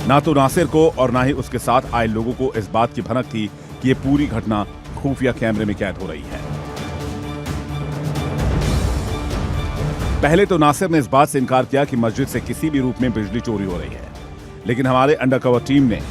ना तो नासिर को और ना ही उसके साथ आए लोगों को इस बात की भनक थी कि ये पूरी घटना खुफिया कैमरे में कैद हो रही है। पहले तो नासिर ने इस बात से इनकार किया कि मस्जिद से किसी भी रूप में बिजली चोरी हो रही है, लेकिन हमारे अंडरकवर टीम ने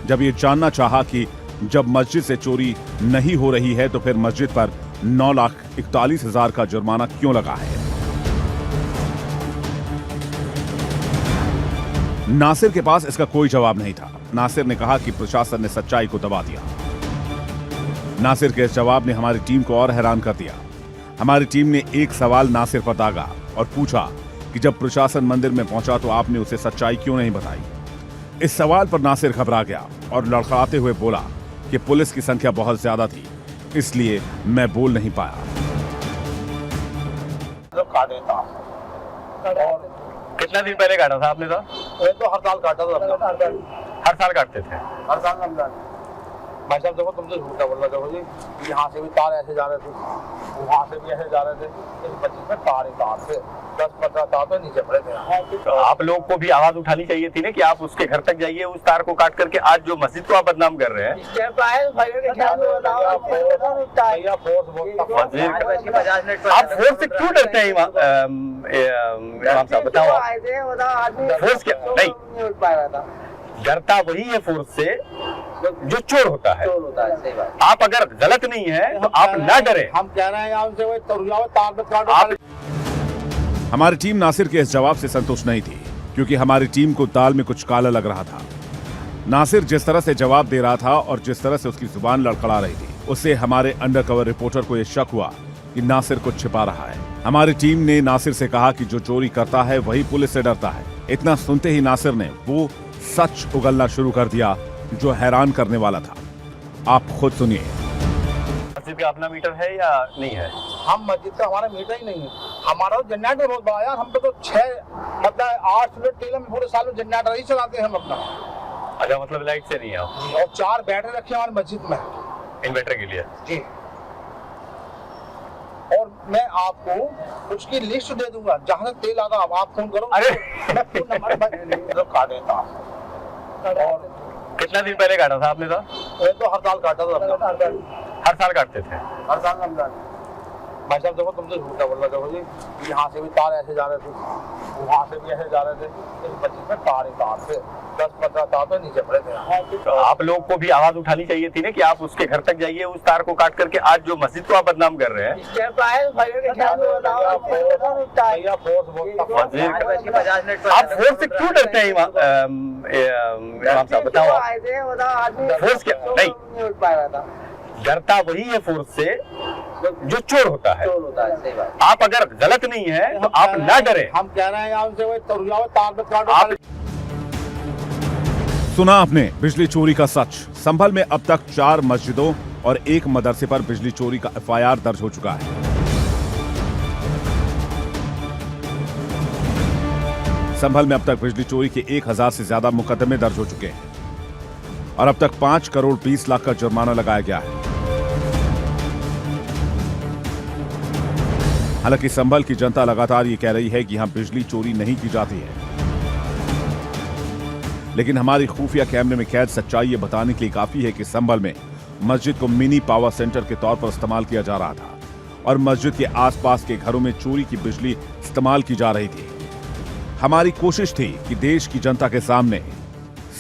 जब ये जानना चाहा कि जब मस्जिद से चोरी नहीं हो रही है तो फिर मस्जिद पर 9,41,000 का जुर्माना क्यों लगा है। नासिर के पास इसका कोई जवाब नहीं था। नासिर ने कहा कि प्रशासन ने सच्चाई को दबा दिया। नासिर के इस जवाब ने हमारी टीम को और हैरान कर दिया। हमारी टीम ने एक सवाल नासिर पर दागा और पूछा कि जब प्रशासन मंदिर में पहुंचा तो आपने उसे सच्चाई क्यों नहीं बताई। इस सवाल पर नासिर घबरा गया और लड़खड़ाते हुए बोला कि पुलिस की संख्या बहुत ज्यादा थी, इसलिए मैं बोल नहीं पाया। कितना दिन पहले काटा था आपने? तो हर साल काटा था। हर साल काटते थे? हर साल रमजान। भाई साहब देखो, तुमसे झूठ बोल रहा देखो जी, यहाँ से भी तार ऐसे जा रहे थे, वहाँ से भी ऐसे जा रहे थे, इस 25 में तार ही तार थे, 10-15 तार तो नीचे पड़े थे। तो आप लोग को भी आवाज उठानी चाहिए थी ना कि आप उसके घर तक जाइए, उस तार को काट करके आज जो मस्जिद को आप बदनाम कर रहे हैं। आप फोर्स से क्यों डरते हैं इमाम साहब, बताओ? फोर्स क्या नहीं, डरता वही है फोर्स से जो चोर होता है। आप अगर गलत नहीं है तो आप ना डरे। हम कह रहे हैं हमारी टीम नासिर के इस जवाब से संतुष्ट नहीं थी, क्योंकि हमारी टीम को दाल में कुछ काला लग रहा था। नासिर जिस तरह से जवाब दे रहा था और जिस तरह से उसकी जुबान लड़खड़ा रही थी, उससे हमारे अंडरकवर रिपोर्टर को यह शक हुआ कि नासिर कुछ छिपा रहा है। हमारी टीम ने नासिर से कहा कि जो चोरी करता है वही पुलिस से डरता है। इतना सुनते ही नासिर ने वो सच उगलना शुरू कर दिया जो हैरान करने वाला था। आप खुद सुनिए। मस्जिद का अपना मीटर है या नहीं है? हम मस्जिद का हमारा मीटर ही नहीं है। हमारा तो जनरेटर बहुत बड़ा यार, हम तो 8 मिनट तेल में पूरे साल में जनरेटर ही चलाते हैं हम अपना। अच्छा, मतलब लाइट से नहीं है? और 4 बैटरी रखे हमारे मस्जिद में इन्वर्टर के लिए जी। और मैं आपको उसकी लिस्ट दे दूंगा, जहाँ से तेल आता आप फोन करो। अरे मैं फोन नंबर काट देता। और कितना दिन पहले काटा था आपने? तो हर साल काटा था। हर साल काटते थे? हर साल रमजान। भाई साहब देखो, तुमसे झूठ बोल रहा देखो जी, यहाँ से भी तार ऐसे जा रहे थे, वहाँ से भी ऐसे जा रहे थे, इस 25 में तार ही तार थे, 10-15 तार तो नीचे पड़े थे। तो आप लोग को भी आवाज उठानी चाहिए थी ना कि आप उसके घर तक जाइए, उस तार को काट करके आज जो मस्जिद को आप बदनाम कर रहे हैं। आप फोर्स से क्यों डरते हैं इमाम साहब, बताओ? फोर्स क्या नहीं, डरता वही है फोर्स से जो चोर होता है। आप अगर गलत नहीं है तो आप ना डरे। हम कह रहे हैं तार। सुना आपने बिजली चोरी का सच। संभल में अब तक 4 मस्जिदों और 1 मदरसे पर बिजली चोरी का FIR दर्ज हो चुका है। संभल में अब तक बिजली चोरी के 1000 से ज्यादा मुकदमे दर्ज हो चुके हैं और अब तक 5 करोड़ 20 लाख का जुर्माना लगाया गया है। हालांकि संभल की जनता लगातार ये कह रही है कि यहां बिजली चोरी नहीं की जाती है, लेकिन हमारी खुफिया कैमरे में कैद सच्चाई ये बताने के लिए काफी है कि संभल में मस्जिद को मिनी पावर सेंटर के तौर पर इस्तेमाल किया जा रहा था और मस्जिद के आसपास के घरों में चोरी की बिजली इस्तेमाल की जा रही थी। हमारी कोशिश थी कि देश की जनता के सामने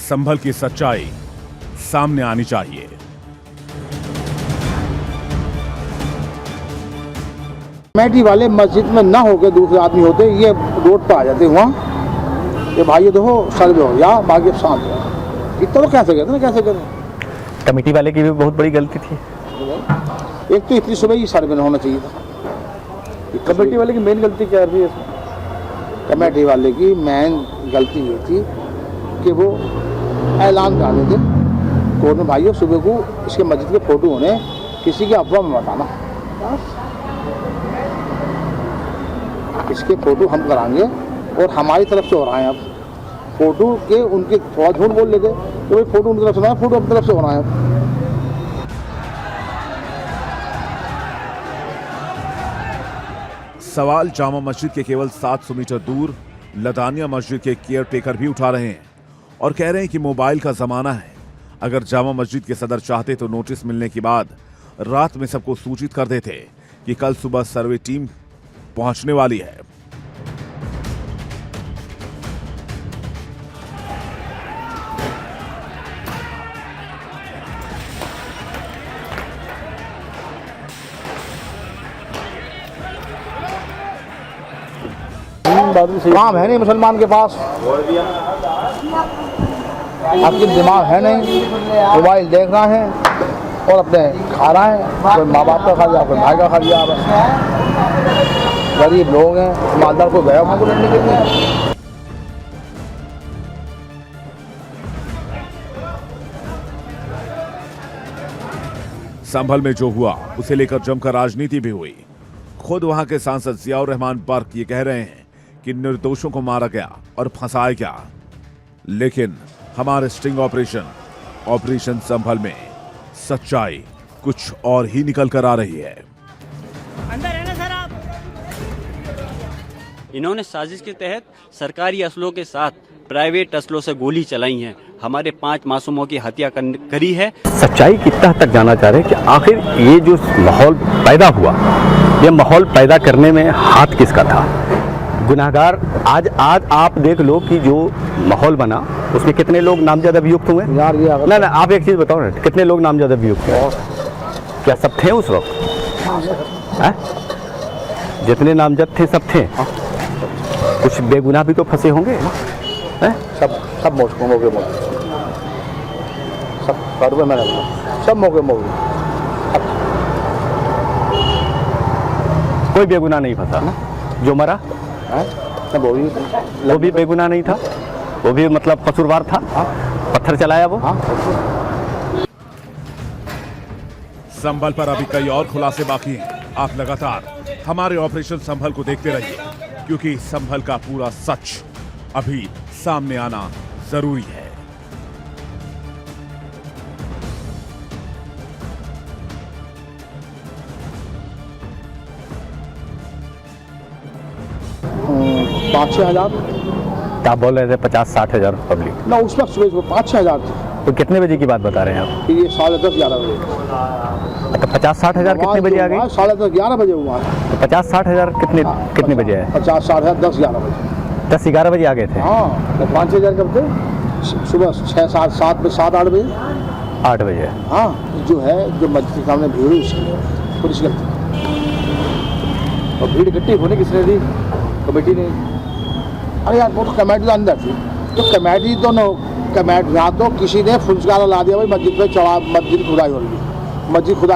संभल की सच्चाई सामने आनी चाहिए। कमेटी वाले मस्जिद में ना होकर दूसरे आदमी होते, ये रोड पर आ जाते वहाँ, ये भाई ये देखो सर्वे हो या बाकी शांत हो। इतना तो कैसे कहते ना, कैसे करें? कमेटी वाले की भी बहुत बड़ी गलती थी। एक तो इतनी सुबह ही सर्वे न होना चाहिए था। कमेटी वाले की मेन गलती क्या है? कमेटी वाले की मेन गलती ये थी कि वो ऐलान करा देते कोर्ट में, भाइयों सुबह को इसके मस्जिद के फोटो होने, किसी की अफवाह में बताना, इसके फोटो हम कराएंगे और हमारी तरफ से हो रहा है। अब फोटो के उनके थोड़ा झूठ बोल लेते तो भाई फोटो उनकी तरफ से, फोटो अपनी तरफ से हो रहा है। सवाल जामा मस्जिद के केवल 700 मीटर दूर लदानिया मस्जिद के केयर टेकर भी उठा रहे हैं और कह रहे हैं कि मोबाइल का जमाना है। अगर जामा मस्जिद के सदर चाहते तो नोटिस मिलने के बाद रात में सबको सूचित कर देते कि कल सुबह सर्वे टीम पहुंचने वाली है। काम है नहीं मुसलमान के पास, आपकी दिमाग है नहीं, मोबाइल देख रहा है और अपने खा रहा है। कोई माँ बाप का खा लिया, कोई भाई का खा लिया। गरीब लोग हैं, मालदार को गया वहाँ को लेने के लिए। संभल में जो हुआ उसे लेकर जमकर राजनीति भी हुई। खुद वहां के सांसद जियाउर रहमान बर्क ये कह रहे हैं कि निर्दोषों को मारा गया और फंसाया गया, लेकिन हमारे स्टिंग ऑपरेशन संभल में सच्चाई कुछ और ही निकल कर आ रही है। अंदर है ना सर आप? इन्होंने साजिश के तहत सरकारी असलों के साथ प्राइवेट असलों से गोली चलाई है, हमारे 5 मासूमों की हत्या करी है। सच्चाई की तह तक जाना चाह रहे हैं कि आखिर ये जो माहौल पैदा हुआ, ये माहौल पैदा करने में हाथ किसका था? गुनाहगार आज आप देख लो कि जो माहौल बना उसमें कितने लोग नामजद अभियुक्त हुए यार। ये ना आप एक चीज बताओ ना, कितने लोग नामजद अभियुक्त हुए? क्या सब थे उस वक्त? जितने नामजद थे सब थे। कुछ बेगुनाह भी तो फंसे होंगे। सब मौके सब करवे मैंने सब मौके कोई बेगुनाह नहीं फंसा ना? जो मरा वो भी बेगुनाह नहीं था, वो भी मतलब कसूरवार था। पत्थर चलाया वो। संभल पर अभी कई और खुलासे बाकी हैं। आप लगातार हमारे ऑपरेशन संभल को देखते रहिए, क्योंकि संभल का पूरा सच अभी सामने आना जरूरी है। पाँच 6 हजार आप बोल रहे थे 50-60 हजार पब्लिक ना उस वक्त सुबह 5-6 हजार थे। तो कितने बजे की बात बता रहे हैं आप? फिर ये 10:30-11 बजे। तो 50-60 हजार कितने बजे आ गई? 10:30-11 बजे हुआ। तो 50-60 हजार कितने बजे आए? 50-60 हजार 10-11 बजे। 10-11 बजे आ गए थे। हाँ, 5-6 हजार कब थे? सुबह 7-8 बजे। 8 बजे। हाँ, जो है जो मस्जिद के सामने भीड़ हुई उसकी पुलिस गलती, और भीड़ इकट्ठी होने किसने दी? कमेटी ने। अरे यार वो तो कमेटी तो अंदर थी, तो कमेटी तो यहाँ तो किसी ने फुंसकारा ला दिया भाई मस्जिद पे चढ़ा, मस्जिद खुदाई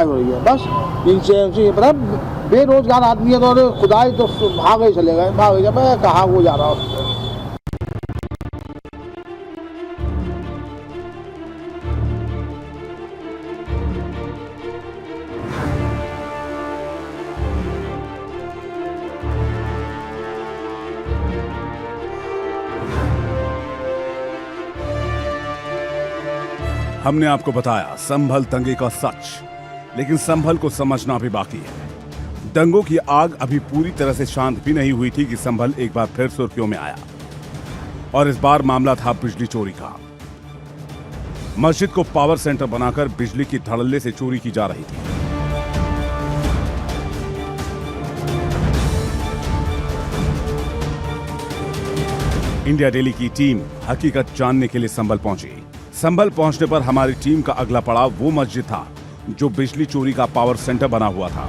हो रही है। बस इनसे पता बेरोजगार आदमी है तो खुदाई तो भाग ही चले गए, मैं कहाँ वो जा रहा हूँ। हमने आपको बताया संभल दंगे का सच, लेकिन संभल को समझना भी बाकी है। दंगों की आग अभी पूरी तरह से शांत भी नहीं हुई थी कि संभल एक बार फिर सुर्खियों में आया, और इस बार मामला था बिजली चोरी का। मस्जिद को पावर सेंटर बनाकर बिजली की धड़ल्ले से चोरी की जा रही थी। इंडिया डेली की टीम हकीकत जानने के लिए संभल पहुंची। संभल पहुंचने पर हमारी टीम का अगला पड़ाव वो मस्जिद था जो बिजली चोरी का पावर सेंटर बना हुआ था।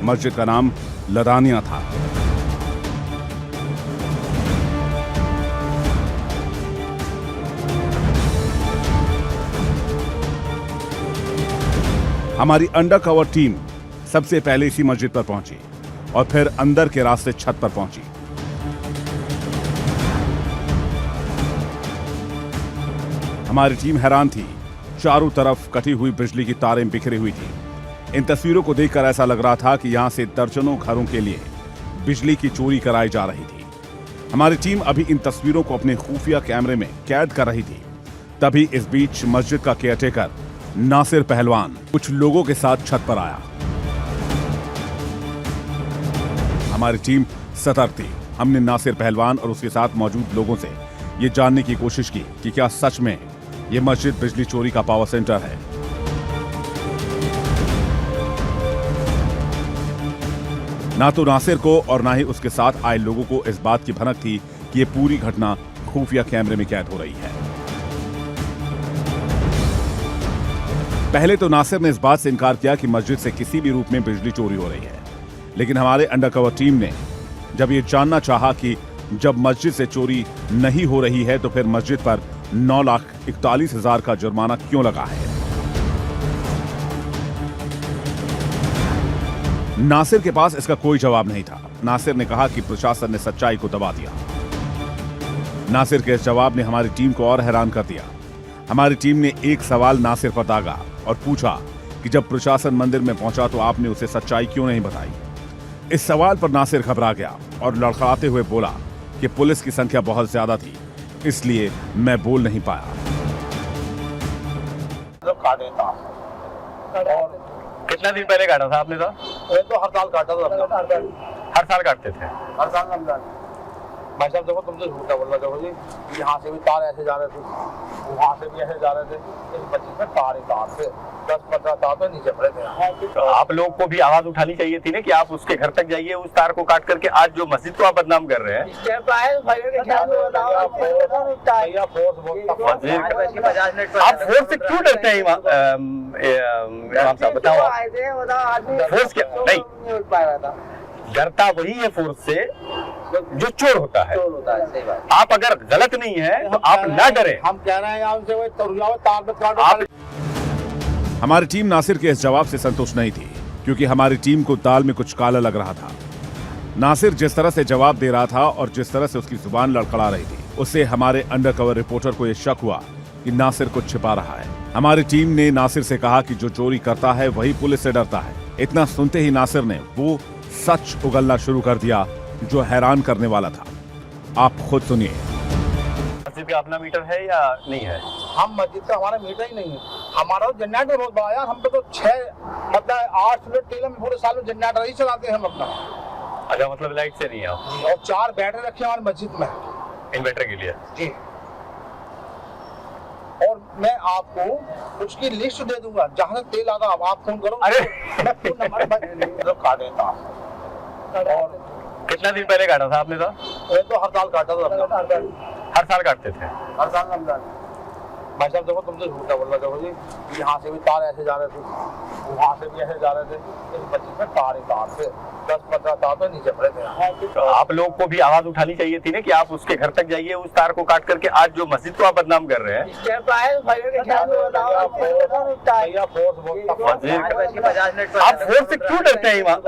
मस्जिद का नाम लदानिया था। हमारी अंडर कवर टीम सबसे पहले इसी मस्जिद पर पहुंची और फिर अंदर के रास्ते छत पर पहुंची। हमारी टीम हैरान थी। चारों तरफ कटी हुई बिजली की तारें बिखरी हुई थी। इन तस्वीरों को देखकर ऐसा लग रहा था कि यहां से दर्जनों घरों के लिए बिजली की चोरी कराई जा रही थी। हमारी टीम अभी इन तस्वीरों को अपने खुफिया कैमरे में कैद कर रही थी। तभी इस बीच मस्जिद का केयरटेकर नासिर पहलवान कुछ लोगों के साथ छत पर आया। हमारी टीम सतर्क थी। हमने नासिर पहलवान और उसके साथ मौजूद लोगों से ये जानने की कोशिश की कि क्या सच में ये मस्जिद बिजली चोरी का पावर सेंटर है। ना तो नासिर को और ना ही उसके साथ आए लोगों को इस बात की भनक थी कि ये पूरी घटना खुफिया कैमरे में कैद हो रही है। पहले तो नासिर ने इस बात से इनकार किया कि मस्जिद से किसी भी रूप में बिजली चोरी हो रही है, लेकिन हमारे अंडरकवर टीम ने जब ये जानना चाहा कि जब मस्जिद से चोरी नहीं हो रही है तो फिर मस्जिद पर 9,41,000 का जुर्माना क्यों लगा है। नासिर के पास इसका कोई जवाब नहीं था। नासिर ने कहा कि प्रशासन ने सच्चाई को दबा दिया। नासिर के इस जवाब ने हमारी टीम को और हैरान कर दिया। हमारी टीम ने एक सवाल नासिर पर दागा और पूछा कि जब प्रशासन मंदिर में पहुंचा तो आपने उसे सच्चाई क्यों नहीं बताई। इस सवाल पर नासिर घबरा गया और लड़खड़ाते हुए बोला कि पुलिस की संख्या बहुत ज्यादा थी, इसलिए मैं बोल नहीं पाया। कितना दिन पहले काटा था आपने? तो हर साल काटा था। हर साल काटते थे? हर साल रमजान। भाई साहब देखो, तुमसे झूठा बोल रहा देखो जी, यहाँ से भी तार ऐसे जा रहे थे, वहाँ से भी ऐसे जा रहे थे, इस बच्चे में तार ही तार थे, 10-15 तार तो नीचे पड़े थे। तो आप लोग को भी आवाज उठानी चाहिए थी ना कि आप उसके घर तक जाइए, उस तार को काट करके आज जो मस्जिद को आप बदनाम कर रहे हैं। आप फोर्स से क्यों डरते हैं इमाम साहब, बताओ। फोर्स क्या नहीं, डरता वही है फोर्स से जो चोर होता है। सही बात। आप अगर गलत नहीं है तो आप ना डरे। हम कह रहे हैं उनसे वो तार पे काटो। आप हमारी टीम नासिर के इस जवाब से संतुष्ट नहीं थी, क्योंकि हमारी टीम को दाल में कुछ काला लग रहा था। नासिर जिस तरह से जवाब दे रहा था और जिस तरह से उसकी जुबान लड़खड़ा रही थी, उससे हमारे अंडरकवर रिपोर्टर को यह शक हुआ कि नासिर कुछ छिपा रहा है। हमारी टीम ने नासिर से कहा कि जो चोरी करता है वही पुलिस से डरता है। इतना सुनते ही नासिर ने वो सच उगलना शुरू कर दिया जो हैरान करने वाला था। आप खुद सुनिए। मस्जिद का अपना मीटर है या नहीं है? हम मस्जिद का हमारा मीटर ही नहीं है। हमारा तो जनरेटर बहुत बड़ा यार, हम पे तो 8 मिनट तेल में पूरे साल में जनरेटर ही चलाते हैं हम अपना। अच्छा, मतलब लाइट से नहीं है आप? और 4 बैटरी रखे हमारे मस्जिद में इन्वर्टर के लिए जी। और मैं आपको उसकी लिस्ट दे दूंगा, जहाँ से तेल आता आप फोन करो। अरे मैं फोन नंबर काट देता। और कितना दिन पहले काटा था आपने? तो हर साल काटा था। हर साल काटते थे? हर साल रमजान। भाई साहब देखो, तुमसे झूठा बोल रहा देखो जी, यहाँ से भी तार ऐसे जा रहे थे, वहाँ से भी ऐसे जा रहे थे, इस बच्चे में तार ही तार थे, 10-15 तार तो नीचे पड़े थे। तो आप लोग को भी आवाज उठानी चाहिए थी ना कि आप उसके घर tक जाइए, उस तार को काट करके आज जो मस्जिद को आप बदनाम कर रहे हैं। आप फोर्स से क्यों डरते हैं इमाम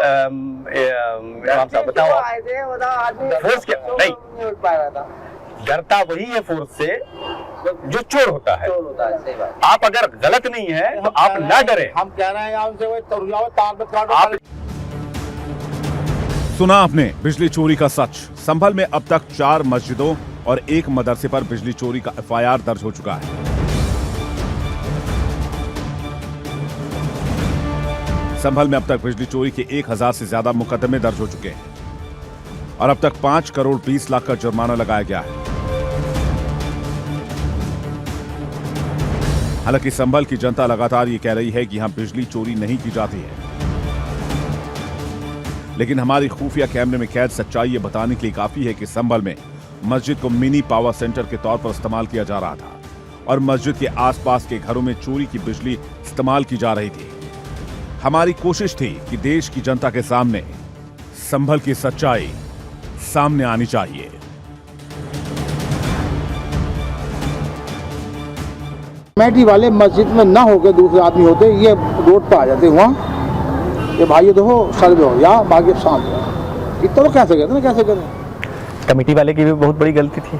साहब, बताओ। फोर्स क्या नहीं, डरता वही है फोर्स से जो चोर होता है। सही बात। आप अगर गलत नहीं है तो आप ना डरे। हम कह रहे हैं उनसे वो तार पे काटो। आप सुना आपने बिजली चोरी का सच। संभल में अब तक 4 मस्जिदों और 1 मदरसे पर बिजली चोरी का FIR दर्ज हो चुका है। संभल में अब तक बिजली चोरी के 1000 से ज्यादा मुकदमे दर्ज हो चुके हैं और अब तक 5 करोड़ 20 लाख का जुर्माना लगाया गया है। हालांकि संभल की जनता लगातार ये कह रही है कि यहां बिजली चोरी नहीं की जाती है, लेकिन हमारी खुफिया कैमरे में कैद सच्चाई ये बताने के लिए काफी है कि संभल में मस्जिद को मिनी पावर सेंटर के तौर पर इस्तेमाल किया जा रहा था और मस्जिद के आसपास के घरों में चोरी की बिजली इस्तेमाल की जा रही थी। हमारी कोशिश थी कि देश की जनता के सामने संभल की सच्चाई सामने आनी चाहिए। कमेटी वाले मस्जिद में ना होकर दूसरे आदमी होते, ये रोड पर आ जाते वहाँ, ये भाई देखो सर्वे हो या बाकी शांत हो। इतना तो कैसे कहते ना, कैसे कहते। कमेटी वाले की भी बहुत बड़ी गलती थी।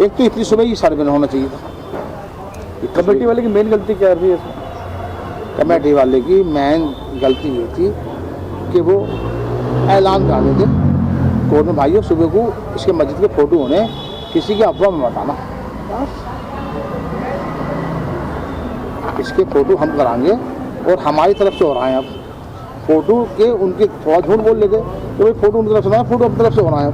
एक तो इतनी सुबह ही सर्वे होना चाहिए था। कमेटी वाले की मेन गलती क्या रही है इसमें? कमेटी वाले की मेन गलती ये थी कि वो ऐलान करा देते कोर्ट में, भाइयों सुबह को इसके मस्जिद के फोटो होने, किसी की अफवाह में बताना, इसके फोटो हम कराएंगे और हमारी तरफ से हो रहा है। अब फोटो के उनके थोड़ा झूठ बोल लेते तो भाई फोटो उनकी तरफ से होना है, फोटो अपनी तरफ से होना है।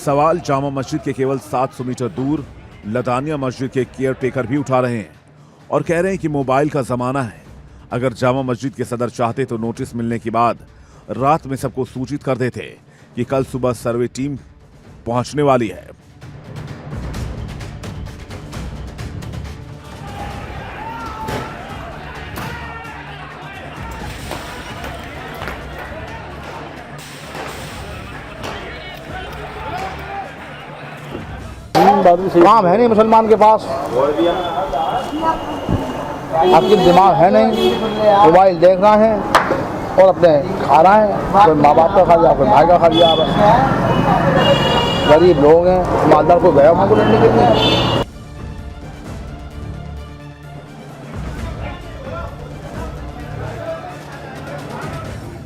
सवाल जामा मस्जिद के केवल 700 मीटर दूर लदानिया मस्जिद के केयर टेकर भी उठा रहे हैं और कह रहे हैं कि मोबाइल का जमाना है। अगर जामा मस्जिद के सदर चाहते तो नोटिस मिलने के बाद रात में सबको सूचित कर देते कि कल सुबह सर्वे टीम पहुंचने वाली है। काम है नहीं मुसलमान के पास, आपकी दिमाग है नहीं, मोबाइल देख रहा है और अपने खा रहा है। कोई माँ बाप का खा लिया, कोई भाई का खा लिया। गरीब लोग हैं, मालदार को गया वहाँ को लेने के लिए।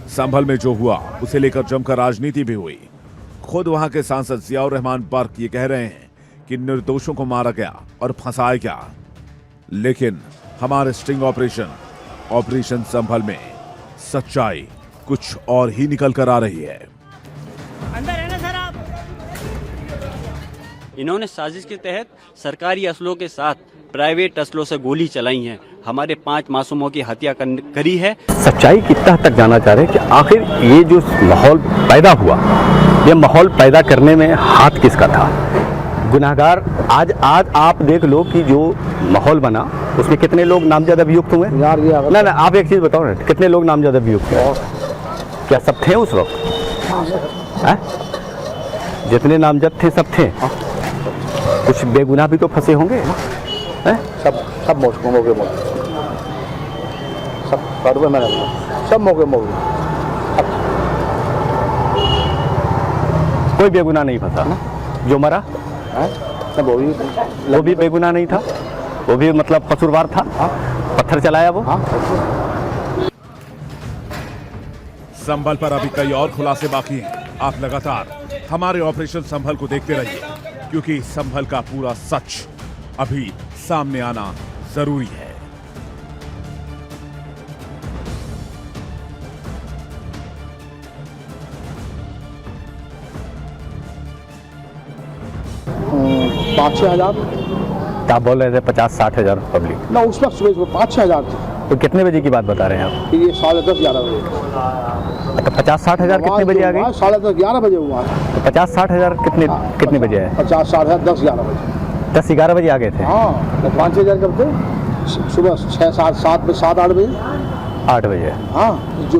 संभल में जो हुआ उसे लेकर जमकर राजनीति भी हुई। खुद वहां के सांसद जियाउर रहमान बर्क ये कह रहे हैं कि निर्दोषों को मारा गया और फंसाया गया, लेकिन हमारे स्टिंग ऑपरेशन संभल में सच्चाई कुछ और ही निकल कर आ रही है। अंदर है ना सर आप? इन्होंने साजिश के तहत सरकारी असलों के साथ प्राइवेट असलों से गोली चलाई है, हमारे 5 मासूमों की हत्या करी है। सच्चाई की तह तक जाना चाह रहे हैं कि आखिर ये जो माहौल पैदा हुआ, ये माहौल पैदा करने में हाथ किसका था। गुनाहगार आज आप देख लो कि जो माहौल बना उसमें कितने लोग नामजद अभियुक्त हुए। ना आप एक चीज़ बताओ ना, कितने लोग नामजद अभियुक्त हुए? क्या सब थे उस वक्त? जितने नामजद थे सब थे, कुछ बेगुनाह भी तो फंसे होंगे। सब मौके सब मौके कोई बेगुनाह नहीं फंसा ना। जो मरा वो भी बेगुनाह नहीं था, वो भी मतलब कसूरवार था। पत्थर चलाया वो। संभल पर अभी कई और खुलासे बाकी हैं। आप लगातार हमारे ऑपरेशन संभल को देखते रहिए, क्योंकि संभल का पूरा सच अभी सामने आना जरूरी है। पाँच 6 हजार आप बोल रहे थे 50-60 हजार पब्लिक ना उस वक्त सुबह 5-6 हजार थी। तो कितने बजे की बात बता रहे हैं आप? फिर ये 10:30-11 बजे। तो 50-60 हजार कितने बजे आ गए? 10:30-11 बजे हुआ। तो 50-60 हजार कितने बजे आए? 50-60 हजार 10-11 बजे। 10-11 बजे आ गए थे। हाँ, तो 5-6 हजार कब थे? सुबह 6-7 बजे 7-8 बजे। 8 बजे। हाँ, जो